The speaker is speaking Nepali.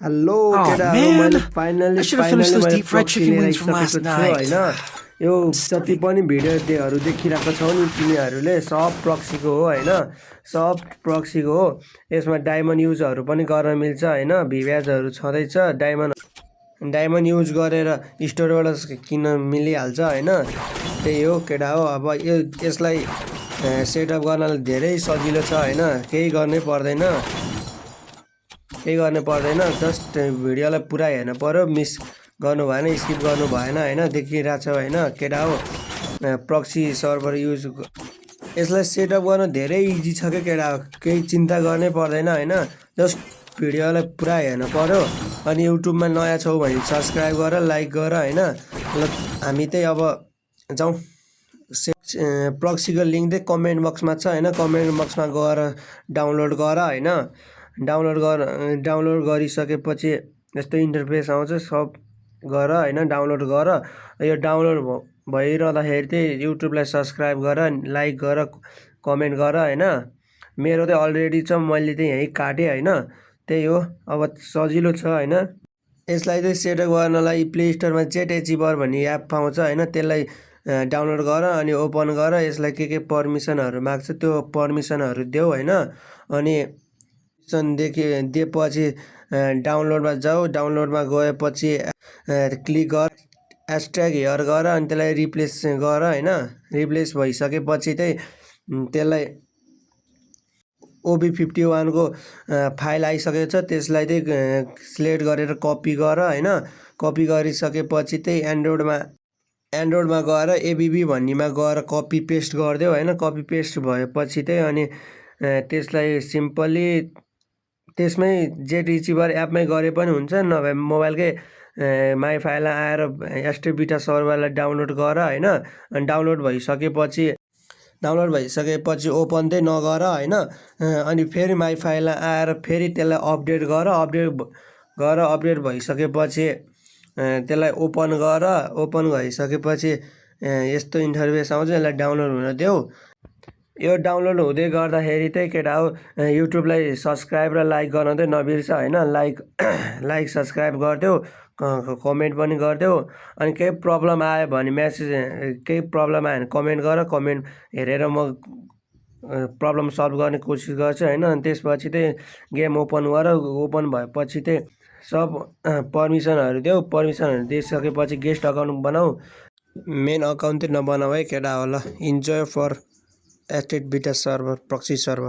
हेलो Oh केटाहरू मैले man, I finally should have finished finally those मैले deep fried प्रक्सी chicken लिएर wings from आइसकेको last छु night. होइन। यो I'm जति starving. पनि भिडियोहरू देखिरहेको छौ नि तिमीहरूले सब प्रक्सीको हो होइन, सब प्रक्सीको हो। यसमा डायमन्ड युजहरू पनि गर्न मिल्छ होइन, भिभ्याजहरू छँदैछ। डायमन्ड युज गरेर स्टोरबाट किन्न मिलिहाल्छ होइन। त्यही हो केटा हो। अब यसलाई सेटअप गर्नलाई धेरै सजिलो छ होइन, केही गर्नै पर्दैन, जस्ट भिडियोलाई पुरा हेर्नु पर्यो। मिस गर्नु भएन, स्किप गर्नु भएन होइन। देखिरहेको छ होइन केटा हो, प्रक्सी सर्भर युज। यसलाई सेटअप गर्न धेरै इजी छ क्या केटा हो, केही चिन्ता गर्नै पर्दैन होइन। जस्ट भिडियोलाई पुरा हेर्नु पर्यो। अनि युट्युबमा नयाँ छौ भने सब्सक्राइब गर, लाइक गर होइन। ल हामी चाहिँ अब जाउँ। प्रक्सीको लिङ्क चाहिँ कमेन्ट बक्समा छ होइन, कमेन्ट बक्समा गएर डाउनलोड गर होइन। डाउनलोड गरिसकेपछि यस्तो इन्टरफेस आउँछ, सब गर होइन, डाउनलोड गर। यो डाउनलोड भइरहँदाखेरि चाहिँ युट्युबलाई सब्सक्राइब गर, लाइक गर, कमेन्ट गर होइन। मेरो चाहिँ अलरेडी छ, मैले चाहिँ यहीँ काटेँ होइन। त्यही हो, अब सजिलो छ होइन। यसलाई चाहिँ सेटअप गर्नलाई प्ले स्टोरमा जेट एचिभर भन्ने एप पाउँछ होइन, त्यसलाई डाउनलोड गर अनि ओपन गर। यसलाई के पर्मिसनहरू माग्छ त्यो पर्मिसनहरू देऊ होइन। अनि दिएपछि डाउनलोडमा जाऊ, डाउनलोडमा गएपछि क्लिक गर, # हेयर गर अनि त्यसलाई रिप्लेस गर होइन। रिप्लेस भइसकेपछि चाहिँ त्यसलाई OB51 को फाइल आइसकेको छ, त्यसलाई चाहिँ सिलेक्ट गरेर कपी गर होइन। कपी गरिसकेपछि चाहिँ एन्ड्रोइडमा गएर ABB भन्नेमा गएर कपी पेस्ट गरिदेऊ होइन। कपी पेस्ट भएपछि चाहिँ अनि त्यसलाई सिम्पली त्यसमै जेट रिसिभर एपमै गरे पनि हुन्छ, नभए मोबाइलकै माई फाइलमा आएर एस्ट्रो बिटा सर्भरलाई डाउनलोड गर होइन। अनि डाउनलोड भइसकेपछि ओपन चाहिँ नगर होइन। अनि फेरि माई फाइलमा आएर फेरि त्यसलाई अपडेट गर। अपडेट भइसकेपछि त्यसलाई ओपन गर। ओपन भइसकेपछि यस्तो इन्टरफेस आउँछ, यसलाई डाउनलोड हुन देऊ। यो डाउनलोड हुँदै गर्दाखेरि चाहिँ केटा हो, युट्युबलाई सब्सक्राइब र लाइक गर्न चाहिँ नबिर्स होइन। लाइक सब्सक्राइब गरिदेऊ, कमेन्ट पनि गरिदेऊ। अनि केही प्रब्लम आयो भने कमेन्ट गर, कमेन्ट हेरेर म प्रब्लम सल्भ गर्ने कोसिस गर्छु होइन। अनि त्यसपछि चाहिँ गेम ओपन गर। ओपन भएपछि चाहिँ सब पर्मिसनहरू देऊ। पर्मिसनहरू दिइसकेपछि गेस्ट अकाउन्ट बनाऊ, मेन अकाउन्ट चाहिँ नबनाऊ है केटा हो। ल इन्जोय फर एस्टेट बिटा सर्भर, प्रक्सी सर्भर।